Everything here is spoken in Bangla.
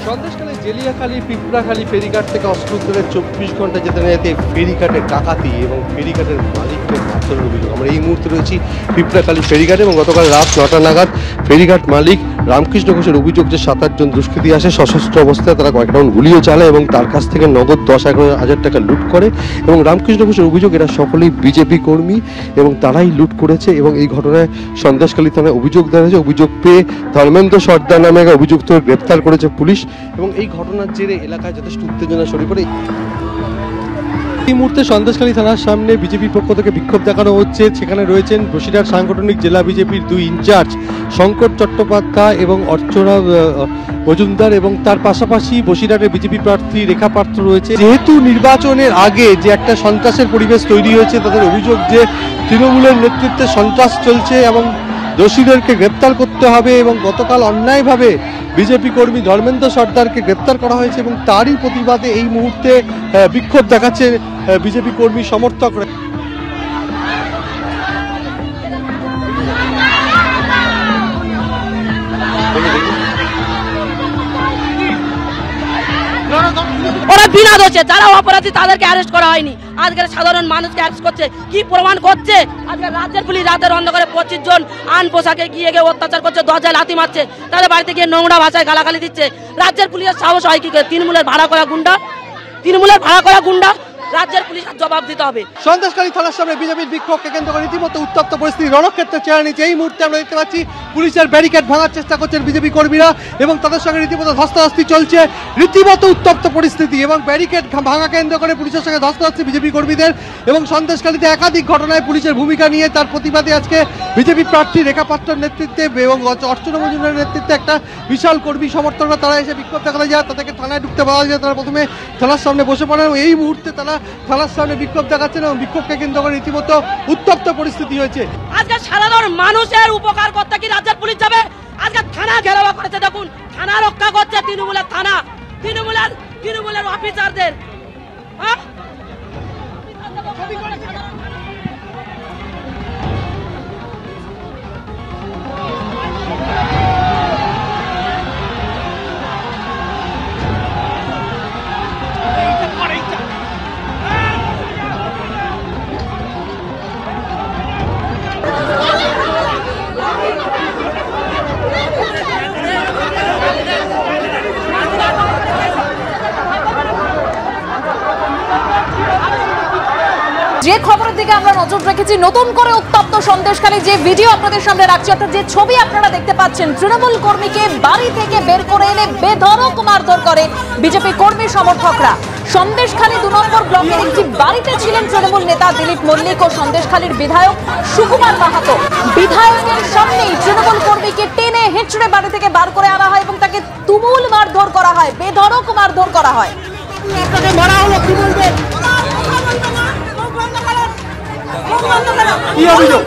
সন্দেশখালী জেলিয়াখালী পিঁপড়াখালী ফেরিঘাট থেকে অস্ত্র উদ্ধারের 24 ঘন্টা যেতে না যেতে ফেরিঘাটের ডাকাতি এবং ফেরিঘাটের মালিককে মারধরের অভিযোগ। আমরা এই মুহূর্তে রয়েছি পিঁপড়াখালী ফেরিঘাটে এবং গতকাল রাত 9টা নাগাদ ফেরিঘাট মালিক রামকৃষ্ণ ঘোষের অভিযোগ যে 7-8 জন দুষ্কৃতী আসে সশস্ত্র অবস্থায়, তারা কয়েক রাউন্ড গুলিও চালায় এবং তার কাছ থেকে নগদ 10-11 হাজার টাকা লুট করে। এবং রামকৃষ্ণ ঘোষের অভিযোগ এরা সকলেই বিজেপি কর্মী এবং তারাই লুট করেছে। এবং এই ঘটনায় সন্দেশখালী থানায় অভিযোগ দেওয়া হয়েছে। অভিযোগ পেয়ে ধর্মেন্দ্র সর্দার নামে এক অভিযুক্ত গ্রেপ্তার করেছে পুলিশ এবং এই ঘটনার জেরে এলাকায় যথেষ্ট উত্তেজনা ছড়িয়ে পড়ে। এই মুহূর্তে সন্দেশখালী থানার সামনে বিজেপির পক্ষ থেকে বিক্ষোভ দেখানো হচ্ছে। সেখানে রয়েছেন বসিরহাট সাংগঠনিক জেলা বিজেপির 2 ইনচার্জ শঙ্কর চট্টোপাধ্যায় এবং অর্চনা মজুমদার এবং তার পাশাপাশি বসিরহাটের বিজেপি প্রার্থী রেখা পাত্র রয়েছে। যেহেতু নির্বাচনের আগে যে একটা সন্ত্রাসের পরিবেশ তৈরি হয়েছে, তাদের অভিযোগ যে তৃণমূলের নেতৃত্বে সন্ত্রাস চলছে এবং দোষীদেরকে গ্রেপ্তার করতে হবে। এবং গতকাল অন্যায়ভাবে বিজেপি কর্মী ধর্মেন্দ্র সর্দারকে গ্রেপ্তার করা হয়েছে এবং তারই প্রতিবাদে এই মুহূর্তে বিক্ষোভ দেখাচ্ছে বিজেপি কর্মী সমর্থকরা। ওরা বিনা দোষে যারা অপরাধী তাদেরকে অ্যারেস্ট করা হয়নি। আজকের সাধারণ মানুষকে অ্যারেস্ট করছে, কি প্রমাণ করছে? আজকে রাজ্যের পুলিশ রাতের অন্ধকারে 25 জন আন পোশাকে গিয়ে অত্যাচার করছে, দরজায় লাথি মারছে, তাদের বাড়িতে গিয়ে নোংরা ভাষায় গালাগালি দিচ্ছে। রাজ্যের পুলিশের সাহস হয় কি করে? তৃণমূলের ভাড়া করা গুন্ডা রাজ্যের পুলিশের জবাব দিতে হবে। সন্দেশখালী থানার সামনে বিজেপির বিক্ষোভকে কেন্দ্র করে রীতিমতো উত্তপ্ত পরিস্থিতি রণক্ষেত্রে চেহারা নিচ্ছে। এই মুহূর্তে আমরা দেখতে পাচ্ছি পুলিশের ব্যারিকেড ভাঙার চেষ্টা করছেন বিজেপি কর্মীরা এবং তাদের সঙ্গে রীতিমতো ধস্তাধস্তি চলছে। রীতিমতো উত্তপ্ত পরিস্থিতি এবং ব্যারিকেড ভাঙা কেন্দ্র করে পুলিশের সঙ্গে ধস্তাধস্তি বিজেপি কর্মীদের। এবং সন্দেশখালীতে একাধিক ঘটনায় পুলিশের ভূমিকা নিয়ে তার প্রতিবাদে আজকে বিজেপি প্রার্থী রেখা পাত্রের নেতৃত্বে এবং অর্চনা মজুমদারের নেতৃত্বে একটা বিশাল কর্মী সমর্থকরা তারা এসে বিক্ষোভ দেখাতে যায়। তাদেরকে থানায় ঢুকতে পাওয়া যায়। তারা প্রথমে থানার সামনে বসে পড়েন। এই মুহূর্তে তারা থানার সামনে বিক্ষোভ দেখাচ্ছেন এবং বিক্ষোভকে কেন্দ্র করে রীতিমতো উত্তপ্ত পরিস্থিতি হয়েছে। আজকে সাধারণ মানুষের উপকার করতে কি রাজ্যের পুলিশ যাবে? আজকে থানা ঘেরাও করেছে, দেখুন থানা রক্ষা করছে তৃণমূলের থানা, তৃণমূলের অফিসারদের। যে খবরের দিকে আমরা নজর রেখেছি, নতুন করে উত্তপ্ত সন্দেশখালী, যে ভিডিও আপনাদের সামনে রাখছি অর্থাৎ যে ছবি আপনারা দেখতে পাচ্ছেন, তৃণমূল কর্মীকে বাড়ি থেকে বের করে এনে বেধড়ক মারধর করে বিজেপি কর্মী সমর্থকরা। সন্দেশখালী 2 নম্বর ব্লকের একটি বাড়িতে ছিলেন তৃণমূল নেতা দিলীপ মল্লিক ও সন্দেশখালীর বিধায়ক সুকুমার মাহাতো। বিধায়কের সামনেই তৃণমূল কর্মীকে টেনে হেঁচড়ে বাড়ি থেকে বার করে আনা হয় এবং তাকে তুমুল মারধর করা হয়, বেধড়ক মারধর করা হয়। কি অভিযোগ?